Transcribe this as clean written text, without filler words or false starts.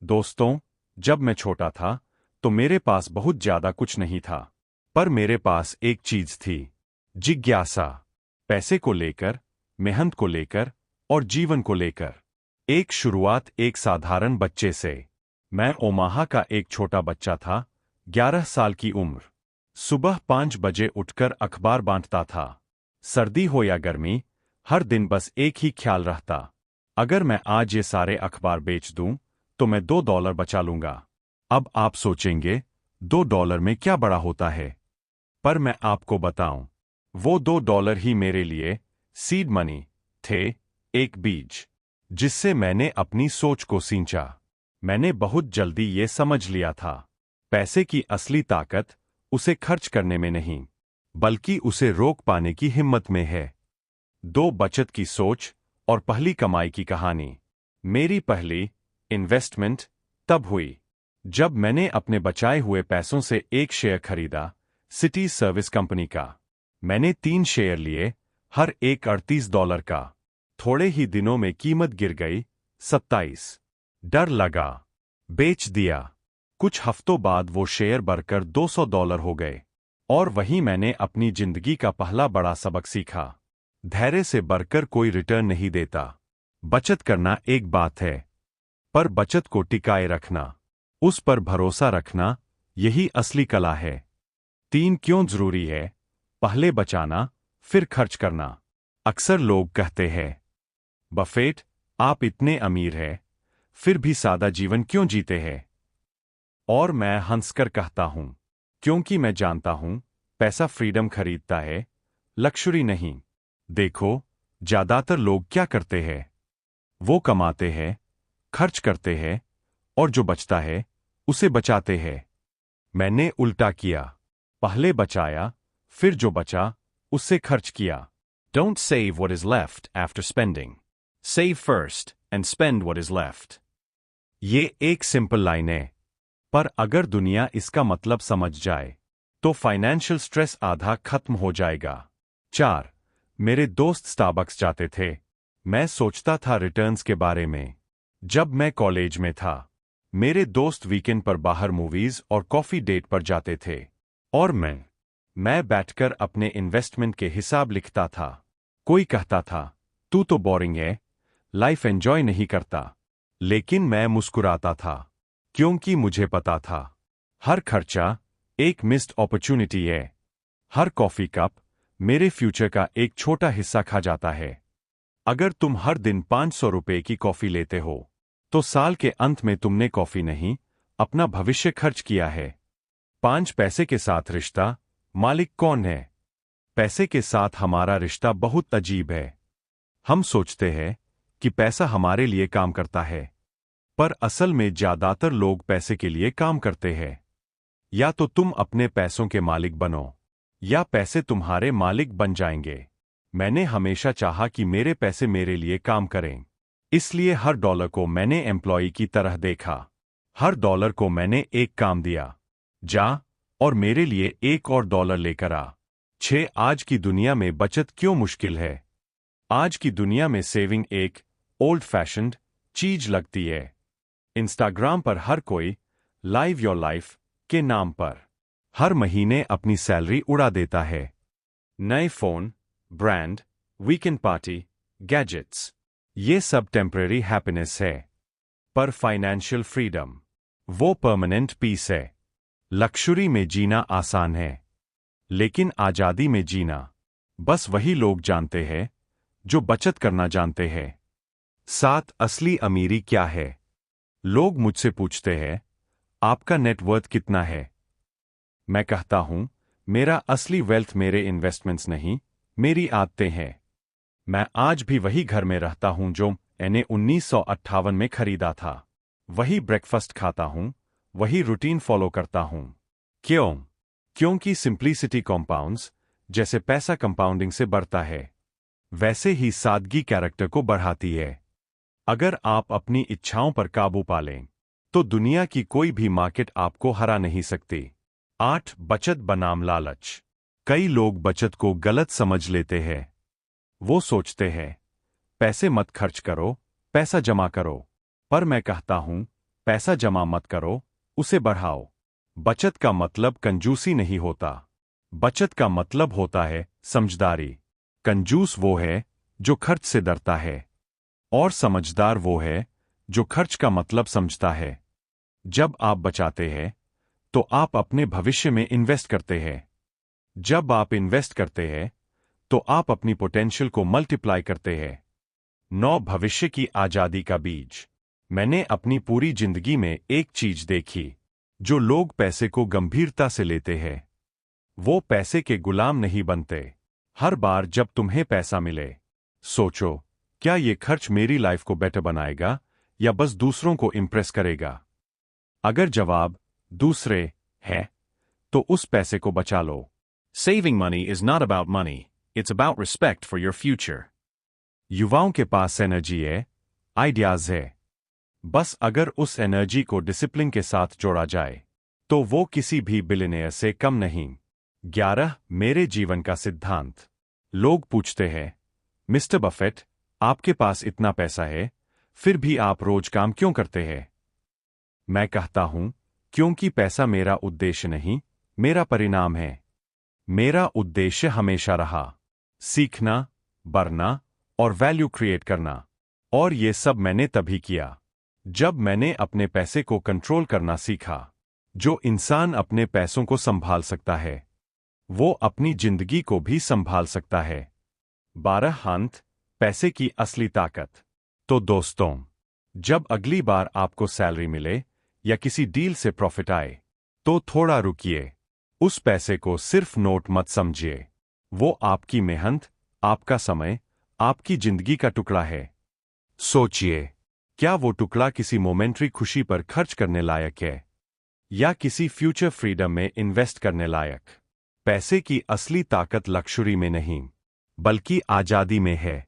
दोस्तों, जब मैं छोटा था तो मेरे पास बहुत ज्यादा कुछ नहीं था। पर मेरे पास एक चीज थी, जिज्ञासा। पैसे को लेकर, मेहनत को लेकर और जीवन को लेकर। एक शुरुआत एक साधारण बच्चे से। मैं ओमाहा का एक छोटा बच्चा था, 11 साल की उम्र। सुबह 5 बजे उठकर अखबार बांटता था। सर्दी हो या गर्मी, हर दिन बस एक ही ख्याल रहता, अगर मैं आज ये सारे अखबार बेच दूं तो मैं $2 बचा लूंगा। अब आप सोचेंगे, $2 में क्या बड़ा होता है? पर मैं आपको बताऊं, वो $2 ही मेरे लिए सीड मनी थे, एक बीज जिससे मैंने अपनी सोच को सींचा। मैंने बहुत जल्दी ये समझ लिया था, पैसे की असली ताकत उसे खर्च करने में नहीं, बल्कि उसे रोक पाने की हिम्मत में है। दो बचत की सोच और पहली कमाई की कहानी। मेरी पहली इन्वेस्टमेंट तब हुई जब मैंने अपने बचाए हुए पैसों से एक शेयर खरीदा, सिटी सर्विस कंपनी का। मैंने 3 शेयर लिए, हर एक $38 का। थोड़े ही दिनों में कीमत गिर गई 27। डर लगा, बेच दिया। कुछ हफ्तों बाद वो शेयर बढ़कर $200 हो गए। और वहीं मैंने अपनी जिंदगी का पहला बड़ा सबक सीखा, धैर्य से बढ़कर कोई रिटर्न नहीं देता। बचत करना एक बात है, पर बचत को टिकाए रखना, उस पर भरोसा रखना, यही असली कला है। 3 क्यों जरूरी है? पहले बचाना, फिर खर्च करना। अक्सर लोग कहते हैं, बफेट, आप इतने अमीर हैं, फिर भी सादा जीवन क्यों जीते हैं? और मैं हंसकर कहता हूं, क्योंकि मैं जानता हूं, पैसा फ्रीडम खरीदता है, लक्ष्यूरी नहीं। देखो, ज्यादातर लोग क्या करते हैं? वो कमाते हैं, खर्च करते हैं, और जो बचता है उसे बचाते हैं। मैंने उल्टा किया, पहले बचाया, फिर जो बचा उससे खर्च किया। Don't save what is left after spending. Save first and spend what is left. ये एक सिंपल लाइन है, पर अगर दुनिया इसका मतलब समझ जाए तो फाइनेंशियल स्ट्रेस आधा खत्म हो जाएगा। 4 मेरे दोस्त स्टारबक्स जाते थे। मैं सोचता था रिटर्न्स के बारे में। जब मैं कॉलेज में था, मेरे दोस्त वीकेंड पर बाहर मूवीज और कॉफी डेट पर जाते थे, और मैं बैठकर अपने इन्वेस्टमेंट के हिसाब लिखता था। कोई कहता था, तू तो बोरिंग है, लाइफ एंजॉय नहीं करता। लेकिन मैं मुस्कुराता था, क्योंकि मुझे पता था, हर खर्चा एक मिस्ड अपॉर्चुनिटी है। हर कॉफी कप मेरे फ्यूचर का एक छोटा हिस्सा खा जाता है। अगर तुम हर दिन ₹500 की कॉफी लेते हो, तो साल के अंत में तुमने कॉफी नहीं, अपना भविष्य खर्च किया है। 5 पैसे के साथ रिश्ता, मालिक कौन है? पैसे के साथ हमारा रिश्ता बहुत अजीब है। हम सोचते हैं कि पैसा हमारे लिए काम करता है, पर असल में ज्यादातर लोग पैसे के लिए काम करते हैं। या तो तुम अपने पैसों के मालिक बनो, या पैसे तुम्हारे मालिक बन जाएंगे। मैंने हमेशा चाहा कि मेरे पैसे मेरे लिए काम करें, इसलिए हर $1 को मैंने एम्प्लॉई की तरह देखा। हर $1 को मैंने एक काम दिया, जा और मेरे लिए एक और $1 लेकर आ। 6 आज की दुनिया में बचत क्यों मुश्किल है? आज की दुनिया में सेविंग एक ओल्ड फैशन्ड चीज लगती है। इंस्टाग्राम पर हर कोई लाइव योर लाइफ के नाम पर हर महीने अपनी सैलरी उड़ा देता है। नए phone, brand, weekend party, gadgets, ये सब टेम्परेरी हैप्पीनेस है। पर फाइनेंशियल फ्रीडम, वो परमानेंट पीस है। लक्ष्यूरी में जीना आसान है, लेकिन आजादी में जीना बस वही लोग जानते हैं जो बचत करना जानते हैं। 7 असली अमीरी क्या है? लोग मुझसे पूछते हैं, आपका नेटवर्थ कितना है? मैं कहता हूं, मेरा असली वेल्थ मेरे इन्वेस्टमेंट्स नहीं, मेरी आदतें हैं। मैं आज भी वही घर में रहता हूं जो मैंने 1958 में खरीदा था। वही ब्रेकफास्ट खाता हूं, वही रूटीन फॉलो करता हूं। क्यों? क्योंकि सिंप्लिसिटी कंपाउंड्स, जैसे पैसा कंपाउंडिंग से बढ़ता है, वैसे ही सादगी कैरेक्टर को बढ़ाती है। अगर आप अपनी इच्छाओं पर काबू पा लें, तो दुनिया की कोई भी मार्केट आपको हरा नहीं सकती। 8 बचत बनाम लालच। कई लोग बचत को गलत समझ लेते हैं। वो सोचते हैं, पैसे मत खर्च करो, पैसा जमा करो। पर मैं कहता हूं, पैसा जमा मत करो, उसे बढ़ाओ। बचत का मतलब कंजूसी नहीं होता। बचत का मतलब होता है समझदारी। कंजूस वो है जो खर्च से डरता है, और समझदार वो है जो खर्च का मतलब समझता है। जब आप बचाते हैं तो आप अपने भविष्य में इन्वेस्ट करते हैं। जब आप इन्वेस्ट करते हैं तो आप अपनी पोटेंशियल को मल्टीप्लाई करते हैं। 9 भविष्य की आजादी का बीज। मैंने अपनी पूरी जिंदगी में एक चीज देखी। जो लोग पैसे को गंभीरता से लेते हैं वो पैसे के गुलाम नहीं बनते। हर बार जब तुम्हें पैसा मिले, सोचो, क्या ये खर्च मेरी लाइफ को बेटर बनाएगा या बस दूसरों को इंप्रेस करेगा? अगर जवाब दूसरे है तो उस पैसे को बचा लो। Saving money is not about money, it's about respect for your future. युवाओं के पास एनर्जी है, आइडियाज है। बस अगर उस एनर्जी को डिसिप्लिन के साथ जोड़ा जाए तो वो किसी भी बिलियनियर से कम नहीं। 11 मेरे जीवन का सिद्धांत। लोग पूछते हैं, मिस्टर बफेट, आपके पास इतना पैसा है, फिर भी आप रोज काम क्यों करते हैं? मैं कहता हूं, क्योंकि पैसा मेरा उद्देश्य नहीं, मेरा परिणाम है। मेरा उद्देश्य हमेशा रहा सीखना, बढ़ना और वैल्यू क्रिएट करना। और ये सब मैंने तभी किया जब मैंने अपने पैसे को कंट्रोल करना सीखा। जो इंसान अपने पैसों को संभाल सकता है वो अपनी जिंदगी को भी संभाल सकता है। 12 अंत पैसे की असली ताकत। तो दोस्तों, जब अगली बार आपको सैलरी मिले या किसी डील से प्रॉफिट आए तो थोड़ा रुकिए। उस पैसे को सिर्फ नोट मत समझिए। वो आपकी मेहनत, आपका समय, आपकी जिंदगी का टुकड़ा है। सोचिए, क्या वो टुकड़ा किसी मोमेंट्री खुशी पर खर्च करने लायक है या किसी फ्यूचर फ्रीडम में इन्वेस्ट करने लायक? पैसे की असली ताकत लक्ष्यूरी में नहीं बल्कि आजादी में है।